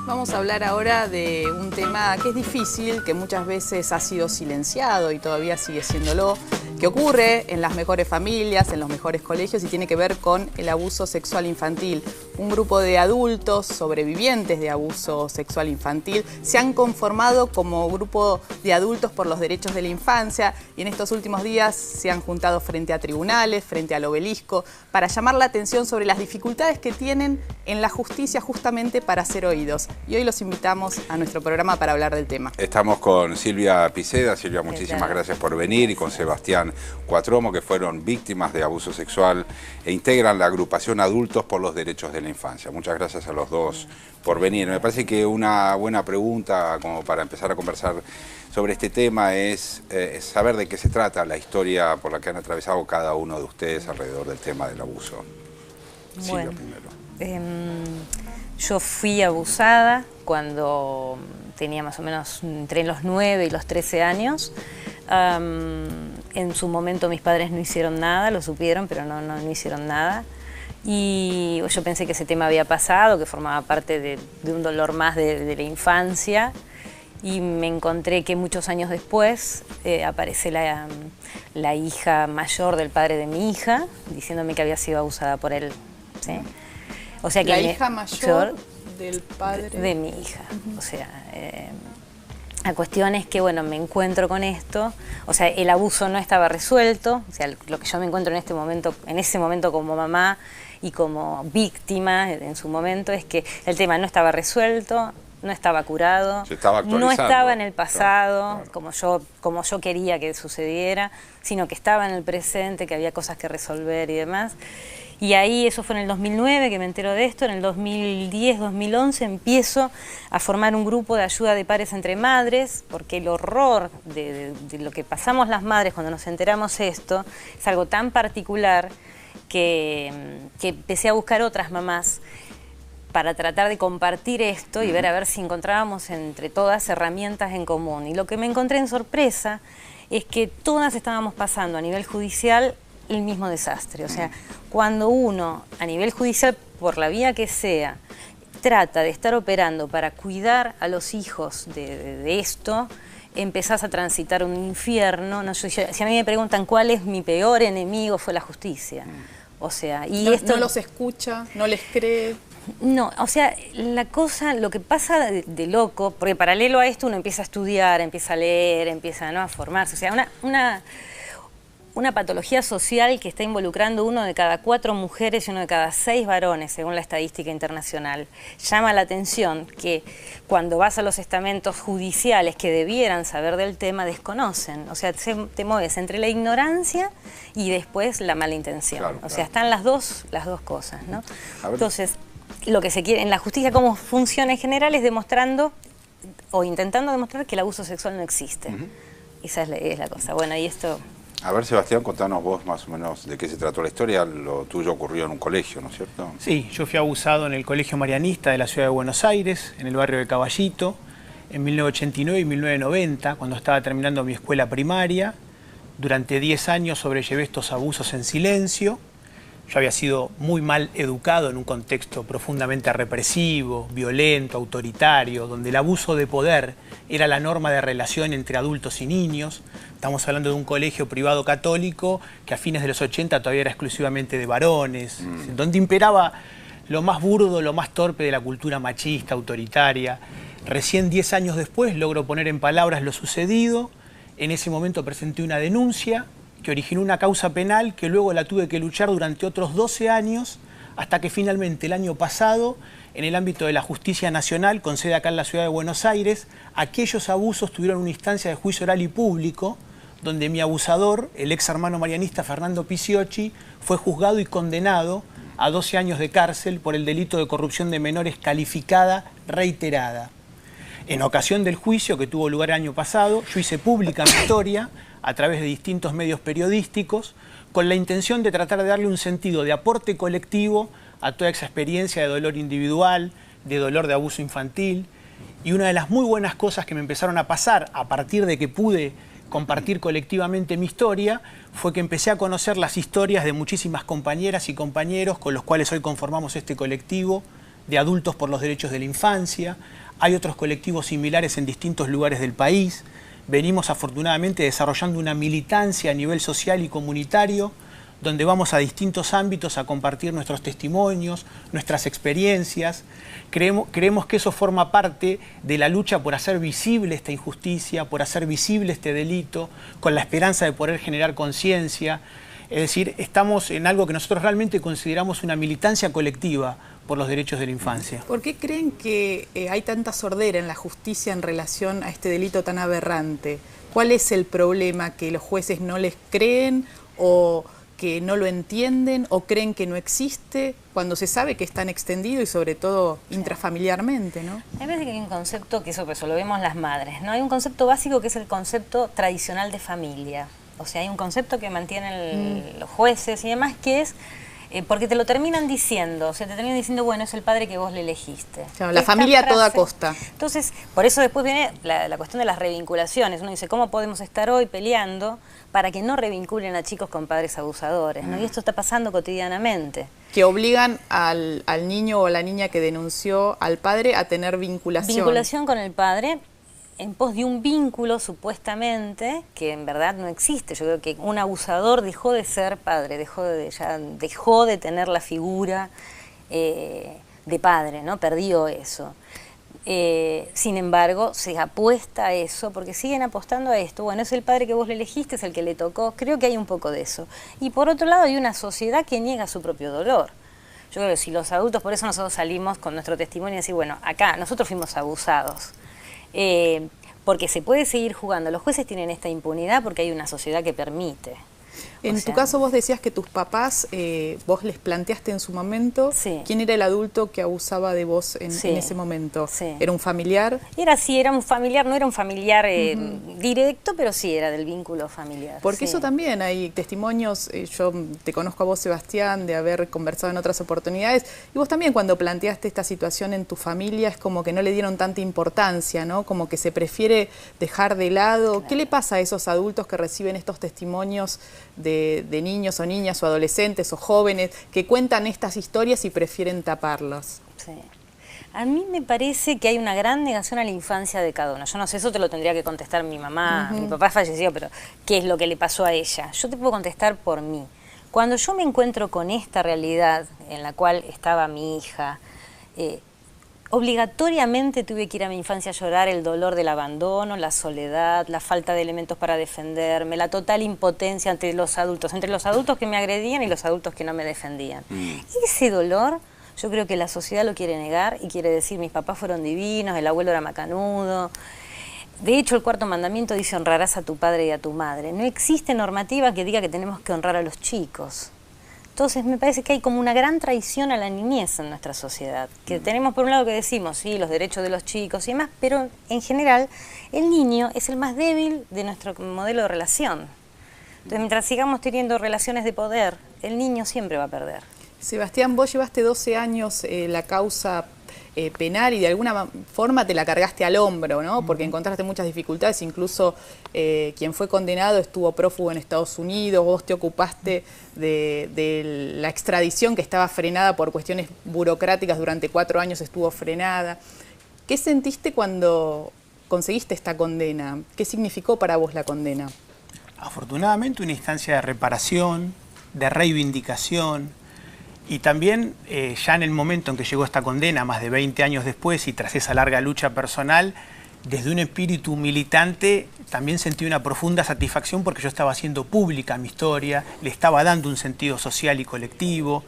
Vamos a hablar ahora de un tema que es difícil, que muchas veces ha sido silenciado y todavía sigue siéndolo, que ocurre en las mejores familias, en los mejores colegios y tiene que ver con el abuso sexual infantil. Un grupo de adultos sobrevivientes de abuso sexual infantil se han conformado como grupo de adultos por los derechos de la infancia y en estos últimos días se han juntado frente a tribunales, frente al obelisco, para llamar la atención sobre las dificultades que tienen en la justicia justamente para ser oídos. Y hoy los invitamos a nuestro programa para hablar del tema. Estamos con Silvia Piceda. Silvia, muchísimas gracias por venir, y con Sebastián Cuatromo, que fueron víctimas de abuso sexual e integran la agrupación Adultos por los Derechos de la Infancia. Muchas gracias a los dos por venir. Me parece que una buena pregunta como para empezar a conversar sobre este tema es saber de qué se trata la historia por la que han atravesado cada uno de ustedes alrededor del tema del abuso. Bueno, Silvia, primero. Yo fui abusada cuando tenía más o menos entre los 9 y los 13 años. En su momento mis padres no hicieron nada, lo supieron, pero no hicieron nada. Y yo pensé que ese tema había pasado, que formaba parte de un dolor más de la infancia. Y me encontré que muchos años después aparece la hija mayor del padre de mi hija, diciéndome que había sido abusada por él, ¿sí? O sea que la hija mayor del padre de mi hija. O sea, la cuestión es que, bueno, me encuentro con esto. O sea, el abuso no estaba resuelto. O sea, lo que yo me encuentro en ese momento como mamá y como víctima en su momento es que el tema no estaba resuelto, no estaba curado, no estaba en el pasado, claro, como yo quería que sucediera, sino que estaba en el presente, que había cosas que resolver y demás. Y ahí, eso fue en el 2009 que me entero de esto. En el 2010, 2011 empiezo a formar un grupo de ayuda de pares entre madres, porque el horror de lo que pasamos las madres cuando nos enteramos esto es algo tan particular que empecé a buscar otras mamás para tratar de compartir esto y ver a ver si encontrábamos entre todas herramientas en común. Y lo que me encontré en sorpresa es que todas estábamos pasando a nivel judicial el mismo desastre. O sea, cuando uno, a nivel judicial, por la vía que sea, trata de estar operando para cuidar a los hijos de esto, empezás a transitar un infierno. No, si a mí me preguntan cuál es mi peor enemigo, fue la justicia. O sea, y esto no los escucha, no les cree. No, o sea, lo que pasa de loco, porque paralelo a esto uno empieza a estudiar, empieza a leer, empieza, ¿no?, a formarse. O sea, una patología social que está involucrando 1 de cada 4 mujeres y 1 de cada 6 varones, según la estadística internacional. Llama la atención que cuando vas a los estamentos judiciales que debieran saber del tema, desconocen. O sea, te mueves entre la ignorancia y después la mala intención. Claro, o sea, están las dos cosas, ¿no? Entonces, lo que se quiere en la justicia, cómo funciona en general, es demostrando o intentando demostrar que el abuso sexual no existe. Esa es la cosa. Bueno, y esto... A ver, Sebastián, contanos vos más o menos de qué se trató la historia. Lo tuyo ocurrió en un colegio, ¿no es cierto? Sí, yo fui abusado en el Colegio Marianista de la Ciudad de Buenos Aires, en el barrio de Caballito, en 1989 y 1990, cuando estaba terminando mi escuela primaria. Durante 10 años sobrellevé estos abusos en silencio. Yo había sido muy mal educado en un contexto profundamente represivo, violento, autoritario, donde el abuso de poder era la norma de relación entre adultos y niños. Estamos hablando de un colegio privado católico que a fines de los 80 todavía era exclusivamente de varones, donde imperaba lo más burdo, lo más torpe de la cultura machista, autoritaria. Recién 10 años después logro poner en palabras lo sucedido. En ese momento presenté una denuncia que originó una causa penal que luego la tuve que luchar durante otros 12 años, hasta que finalmente el año pasado, en el ámbito de la Justicia Nacional, con sede acá en la Ciudad de Buenos Aires, aquellos abusos tuvieron una instancia de juicio oral y público, donde mi abusador, el ex hermano marianista Fernando Picciocchi, fue juzgado y condenado a 12 años de cárcel por el delito de corrupción de menores calificada reiterada. En ocasión del juicio que tuvo lugar el año pasado, yo hice pública mi historia a través de distintos medios periodísticos, con la intención de tratar de darle un sentido de aporte colectivo a toda esa experiencia de dolor individual, de dolor de abuso infantil. Y una de las muy buenas cosas que me empezaron a pasar a partir de que pude compartir colectivamente mi historia fue que empecé a conocer las historias de muchísimas compañeras y compañeros con los cuales hoy conformamos este colectivo de Adultos por los Derechos de la Infancia. Hay otros colectivos similares en distintos lugares del país. Venimos afortunadamente desarrollando una militancia a nivel social y comunitario, donde vamos a distintos ámbitos a compartir nuestros testimonios, nuestras experiencias. Creemos que eso forma parte de la lucha por hacer visible esta injusticia, por hacer visible este delito, con la esperanza de poder generar conciencia. Es decir, estamos en algo que nosotros realmente consideramos una militancia colectiva por los derechos de la infancia. ¿Por qué creen que hay tanta sordera en la justicia en relación a este delito tan aberrante? ¿Cuál es el problema? ¿Que los jueces no les creen o que no lo entienden o creen que no existe cuando se sabe que es tan extendido y sobre todo intrafamiliarmente, ¿no? Me parece que hay un concepto que eso lo vemos las madres, ¿no? Hay un concepto básico que es el concepto tradicional de familia. O sea, hay un concepto que mantienen los jueces y demás que es porque te lo terminan diciendo, o sea, te terminan diciendo, bueno, es el padre que vos le elegiste. Claro, la familia a toda costa. Entonces, por eso después viene la cuestión de las revinculaciones. Uno dice, ¿cómo podemos estar hoy peleando para que no revinculen a chicos con padres abusadores, ¿no? Y esto está pasando cotidianamente. Que obligan al niño o la niña que denunció al padre a tener vinculación. Vinculación con el padre en pos de un vínculo supuestamente que en verdad no existe. Yo creo que un abusador dejó de ser padre, dejó de tener la figura de padre, ¿no? Perdió eso. Sin embargo, se apuesta a eso, porque siguen apostando a esto. Bueno, es el padre que vos le elegiste, es el que le tocó. Creo que hay un poco de eso. Y por otro lado, hay una sociedad que niega su propio dolor. Yo creo que si los adultos, por eso nosotros salimos con nuestro testimonio y decir, bueno, acá nosotros fuimos abusados. Porque se puede seguir jugando. Los jueces tienen esta impunidad porque hay una sociedad que permite. En tu caso vos decías que tus papás, vos les planteaste en su momento, sí, ¿quién era el adulto que abusaba de vos en ese momento? Sí. ¿Era un familiar? Era un familiar, no era un familiar directo, pero sí era del vínculo familiar. Porque sí, eso también, hay testimonios, yo te conozco a vos, Sebastián, de haber conversado en otras oportunidades, y vos también cuando planteaste esta situación en tu familia es como que no le dieron tanta importancia, ¿no? Como que se prefiere dejar de lado. Claro. ¿Qué le pasa a esos adultos que reciben estos testimonios de niños o niñas o adolescentes o jóvenes que cuentan estas historias y prefieren taparlas? Sí. A mí me parece que hay una gran negación a la infancia de cada uno. Yo no sé, eso te lo tendría que contestar mi mamá. Mi papá falleció, pero ¿qué es lo que le pasó a ella? Yo te puedo contestar por mí. Cuando yo me encuentro con esta realidad en la cual estaba mi hija, obligatoriamente tuve que ir a mi infancia a llorar el dolor del abandono, la soledad, la falta de elementos para defenderme, la total impotencia ante los adultos, entre los adultos que me agredían y los adultos que no me defendían. Ese dolor, yo creo que la sociedad lo quiere negar y quiere decir, mis papás fueron divinos, el abuelo era macanudo. De hecho, el cuarto mandamiento dice, honrarás a tu padre y a tu madre. No existe normativa que diga que tenemos que honrar a los chicos. Entonces me parece que hay como una gran traición a la niñez en nuestra sociedad, que tenemos por un lado que decimos, sí, los derechos de los chicos y demás, pero en general el niño es el más débil de nuestro modelo de relación. Entonces mientras sigamos teniendo relaciones de poder, el niño siempre va a perder. Sebastián, vos llevaste 12 años la causa penal y de alguna forma te la cargaste al hombro, ¿no? Porque encontraste muchas dificultades, incluso quien fue condenado estuvo prófugo en Estados Unidos, vos te ocupaste de la extradición que estaba frenada por cuestiones burocráticas, durante 4 años estuvo frenada. ¿Qué sentiste cuando conseguiste esta condena? ¿Qué significó para vos la condena? Afortunadamente una instancia de reparación, de reivindicación. Y también, ya en el momento en que llegó esta condena, más de 20 años después, y tras esa larga lucha personal, desde un espíritu militante, también sentí una profunda satisfacción porque yo estaba haciendo pública mi historia, le estaba dando un sentido social y colectivo.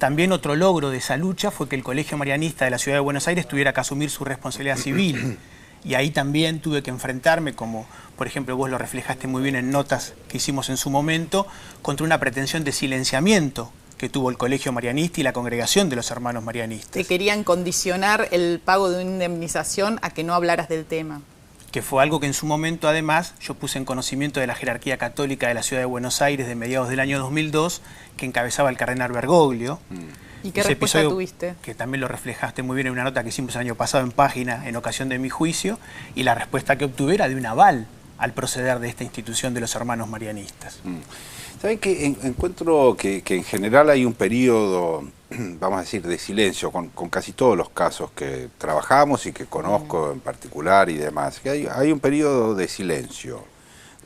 También otro logro de esa lucha fue que el Colegio Marianista de la Ciudad de Buenos Aires tuviera que asumir su responsabilidad civil. Y ahí también tuve que enfrentarme, como por ejemplo vos lo reflejaste muy bien en notas que hicimos en su momento, contra una pretensión de silenciamiento que tuvo el Colegio Marianista y la Congregación de los Hermanos Marianistas. Te querían condicionar el pago de una indemnización a que no hablaras del tema. Que fue algo que en su momento, además, yo puse en conocimiento de la jerarquía católica de la Ciudad de Buenos Aires de mediados del año 2002, que encabezaba el cardenal Bergoglio. ¿Y qué respuesta tuviste? Que también lo reflejaste muy bien en una nota que hicimos el año pasado en Página, en ocasión de mi juicio, y la respuesta que obtuve era de un aval al proceder de esta institución de los Hermanos Marianistas. ¿Saben qué? Encuentro que en general hay un periodo vamos a decir, de silencio con casi todos los casos que trabajamos y que conozco en particular y demás. Que hay un periodo de silencio,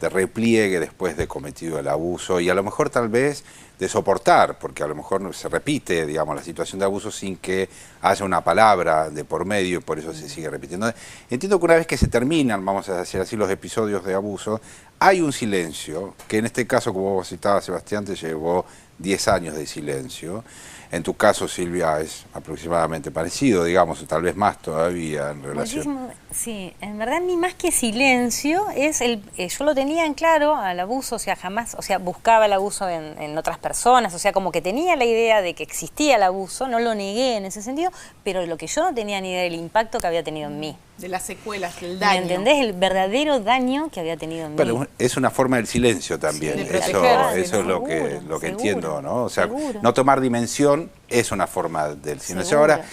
de repliegue después de cometido el abuso y a lo mejor tal vez de soportar, porque a lo mejor se repite, digamos, la situación de abuso sin que haya una palabra de por medio y por eso se sigue repitiendo. Entiendo que una vez que se terminan, vamos a decir así, los episodios de abuso, hay un silencio, que en este caso, como vos citabas, Sebastián, te llevó 10 años de silencio. En tu caso, Silvia, es aproximadamente parecido, digamos, tal vez más todavía en relación. Muchísimo, sí, en verdad ni más que silencio, es yo lo tenía en claro al abuso, o sea, jamás, o sea, buscaba el abuso en otras personas, o sea, como que tenía la idea de que existía el abuso, no lo negué en ese sentido, pero lo que yo no tenía ni idea del impacto que había tenido en mí. De las secuelas, del daño. ¿Me entendés? El verdadero daño que había tenido en mí. Pero es una forma del silencio también, Sí, de eso es lo seguro, que seguro, entiendo, ¿no? O sea, seguro. no tomar dimensión es una forma del silencio. Seguro. Ahora,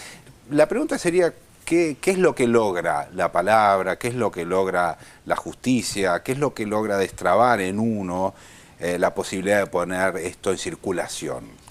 la pregunta sería, ¿qué es lo que logra la palabra? ¿Qué es lo que logra la justicia? ¿Qué es lo que logra destrabar en uno la posibilidad de poner esto en circulación?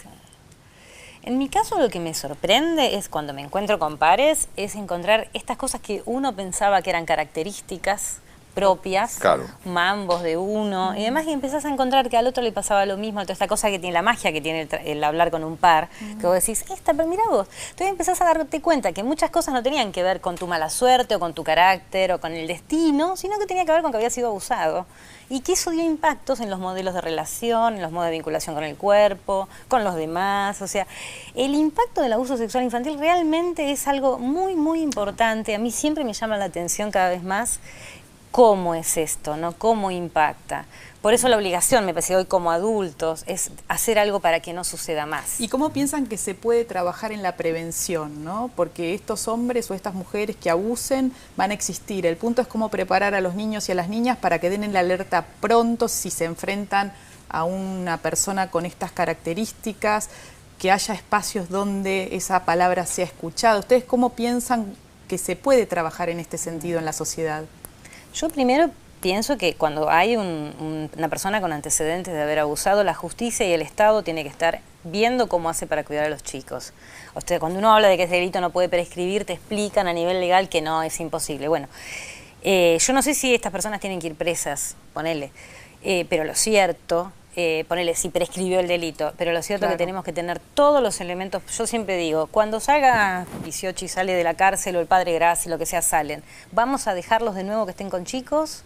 En mi caso lo que me sorprende es cuando me encuentro con pares, es encontrar estas cosas que uno pensaba que eran características propias, Claro. mambos de uno, y además que empezás a encontrar que al otro le pasaba lo mismo, toda esta cosa que tiene la magia que tiene el hablar con un par, que vos decís, pero mirá vos, entonces empezás a darte cuenta que muchas cosas no tenían que ver con tu mala suerte o con tu carácter o con el destino, sino que tenía que ver con que habías sido abusado. Y que eso dio impactos en los modelos de relación, en los modos de vinculación con el cuerpo, con los demás. O sea, el impacto del abuso sexual infantil realmente es algo muy, muy importante. A mí siempre me llama la atención cada vez más cómo es esto, ¿no? Cómo impacta. Por eso la obligación, me parece, hoy como adultos, es hacer algo para que no suceda más. ¿Y cómo piensan que se puede trabajar en la prevención, ¿no? Porque estos hombres o estas mujeres que abusen van a existir. El punto es cómo preparar a los niños y a las niñas para que den en la alerta pronto si se enfrentan a una persona con estas características, que haya espacios donde esa palabra sea escuchada. ¿Ustedes cómo piensan que se puede trabajar en este sentido en la sociedad? Yo primero pienso que cuando hay una persona con antecedentes de haber abusado, la justicia y el Estado tiene que estar viendo cómo hace para cuidar a los chicos. O sea, cuando uno habla de que ese delito no puede prescribir, te explican a nivel legal que no, es imposible. Bueno, yo no sé si estas personas tienen que ir presas, ponele, pero lo cierto... ponele si prescribió el delito, pero lo cierto es que tenemos que tener todos los elementos. Yo siempre digo, cuando salga 18 y sale de la cárcel o el padre Graci, lo que sea, salen, ¿vamos a dejarlos de nuevo que estén con chicos?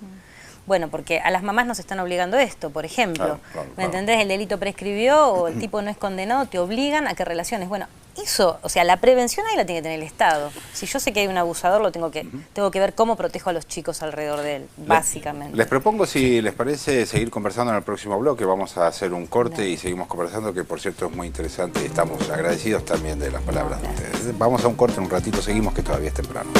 Bueno, porque a las mamás nos están obligando esto, por ejemplo. Claro. ¿Me entendés? El delito prescribió o el tipo no es condenado, te obligan a que relaciones. Bueno, eso, o sea, la prevención ahí la tiene que tener el Estado. Si yo sé que hay un abusador, tengo que ver cómo protejo a los chicos alrededor de él, básicamente. Les propongo, si les parece, seguir conversando en el próximo bloque. Vamos a hacer un corte y seguimos conversando, que por cierto es muy interesante y estamos agradecidos también de las palabras de ustedes. Vamos a un corte, en un ratito seguimos, que todavía es temprano.